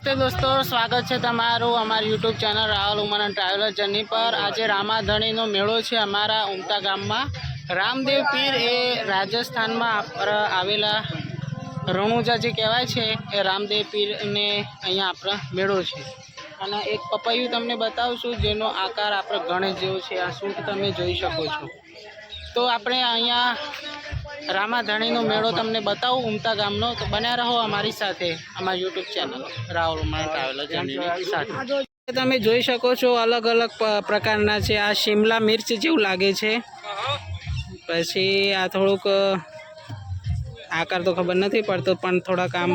नमस्ते दोस्तों, स्वागत है तमारू अमारी यूट्यूब चैनल राहुल उमन एंड ट्रेवलर जर्नी पर। आज रामाधणीनो मेळो है अमारा उमता गाम में। रामदेव पीर ए राजस्थान में आवेला रણુજા जे कहेवाय छे ए रामदेव पीर ने अहींया आपणे मेळो छे। अने एक पपैયું तमने बतावशुं जेनो आकार आपणे गणेश जेवो छे। आ सूट तमे जोई शको छो। तो आपणे अहींया रामाधणीनो मेळो तमने बतावुं उमता गामनो। तो बन्या रहो अमारी साथे, अमारी यूट्यूब चैनल राहुल उमन ट्रेवलर जर्नी साथे। तमे जोई शको छो अलग अलग प्रकारना छे। आ शिमला मिर्च जेवुं लागे छे। पछी आ थोड़ुंक आकार तो खबर नहीं पड़तो पण थोड़ा आम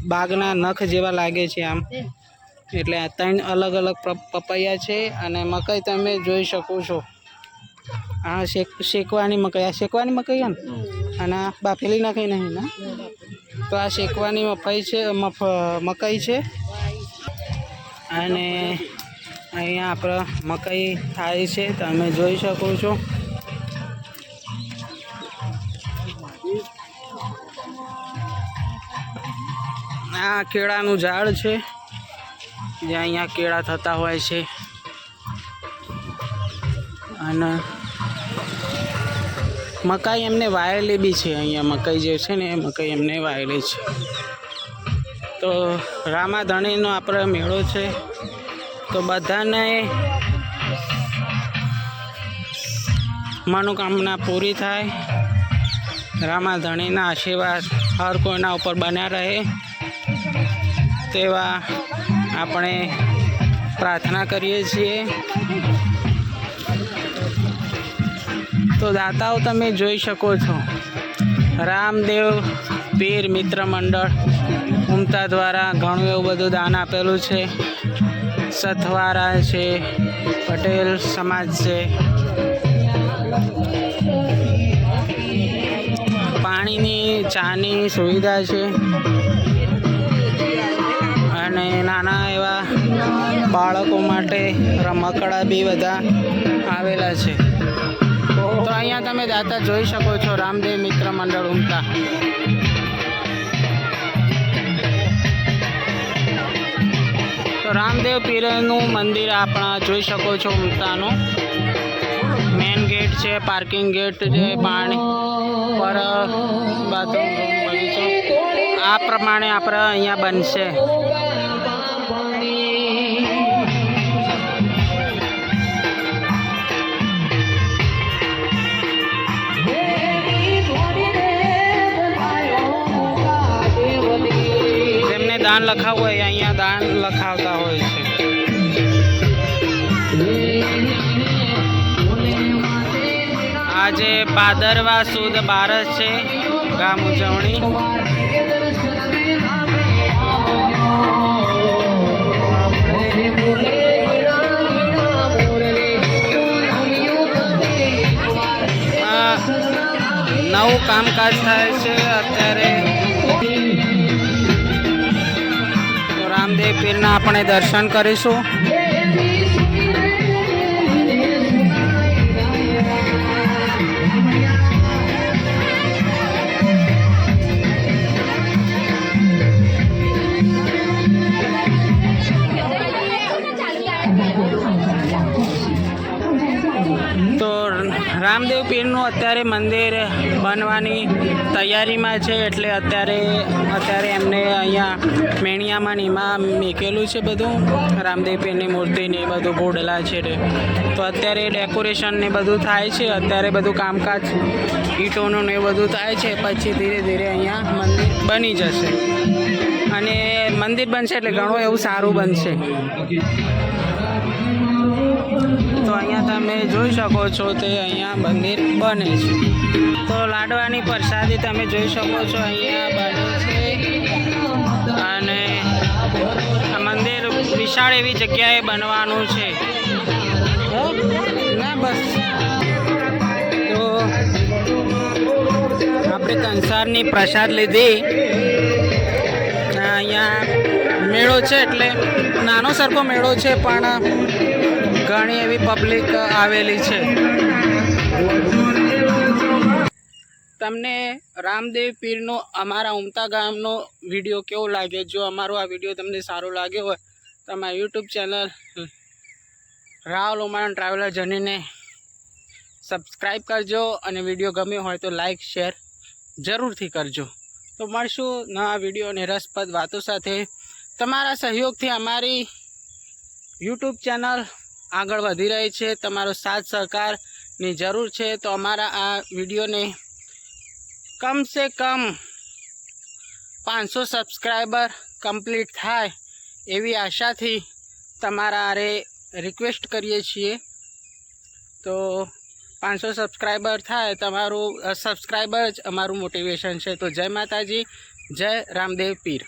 बागना नख जेवा लागे छे आम। एटले आ त्रण अलग अलग पपैया छे। अने मकई तमे जोई शको छो। आ शेकवानी मकई, आ शेकवानी मकई है ने बाफेली नाखी नहीं ना। तो आ शेकवानी मकई छे। अने अहींया आपणे मकई थाय छे, तमे जोई शको छो। आ केळानुं झाड़ छे, ज्यां अहींया केळा थता होय छे। अने मकाई एमने वायेली बी छे। अहींया मकई जे छे ने मकई एमने वायेली छे। तो रामाधणीनो आपणे मेळो छे। तो बधाने मनोकामना पूरी थाय। रामाधणीना आशीर्वाद हर कोईना उपर बन्या रहे तेवा आपणे प्रार्थना करीए छीए। तो दाताओ तमे जोई शको छो। रामदेव पीर मित्र मंडल उमता द्वारा घणुं एवुं बधुं दान आपेलुं छे। सथवारा छे, पटेल समाज छे, पाणीनी चानी सुविधा छे। अने नाना एवा बाळको माटे रमकड़ा बी बधा आवेला छे। तो अहींया तमे दाता जोई शको छो रामदेव मित्र मंडल उमता। तो रामदेव पीरनुं मंदिर आपणे जोई शको छो उमतानुं। मेन गेट छे, पार्किंग गेट छे, पाणी पर बाथरूम बगीचो आ प्रमाणे आपणे अहींया बनशे। दान लखाव होय अहींया दान लखावता होय छे। आजे भादरवा सुद 12 छे, गाम उजवणी। नवुं कामकाज थाय छे अत्यारे। रामदेव पीरना अपने दर्शन करीशुं। तो रामदेव पीरનું અત્યારે મંદિર બનવાની તૈયારીમાં છે। એટલે અત્યારે એમને અહીંયા મેણિયામાં એમાં મૂકેલું છે બધું રામદેવ પીરની મૂર્તિ ને બધું ગોડલા છે। તો અત્યારે ડેકોરેશન ને બધું થાય છે। અત્યારે બધું કામકાજ ઈંટોનું ને બધું થાય છે। પછી ધીરે ધીરે અહીંયા મંદિર બની જશે અને મંદિર બનશે એટલે ઘણું એવું સારું બનશે। तो अहींया तमे जोई शको छो ते अहींया मंदिर बने छे। तो लाडवानी प्रसादी तमे जोई शको छो अहींया बने छे। अने आ मंदिर विशाळ एवी जग्याए बनवानुं छे ना बस। तो आपणे कंसारनी प्रसाद लीधी। अहींया मेळो छे एटले नानो सरखो मेळो छे पण घणी एवी पब्लिक आवेली छे। તમને રામદેવ પીરનો અમારા ઉમતા ગામનો વિડીયો કેવો લાગે? જો અમારો આ વિડીયો તમને સારો લાગ્યો હોય તો અમારા YouTube channel Rahul Umanand traveller જર્નીને સબસ્ક્રાઈબ કરજો અને વિડીયો ગમ્યો હોય તો લાઈક શેર જરૂરથી કરજો. તો મળશું નવા વિડીયો અને રસપ્રદ વાતો સાથે. તમારા સહયોગથી અમારી યુટ્યુબ ચેનલ આગળ વધી રહી છે. તમારો સાથ સહકારની જરૂર છે. તો અમારા આ વિડીયોને કમ સે કમ 500 સબસ્ક્રાઈબર કમ્પ્લીટ થાય એવી આશાથી તમારા આરે રિક્વેસ્ટ કરીએ છીએ. તો 500 સબસ્ક્રાઈબર થાય, તમારું સબસ્ક્રાઈબર જ અમારું મોટિવેશન છે. તો જય માતાજી, જય રામદેવ પીર.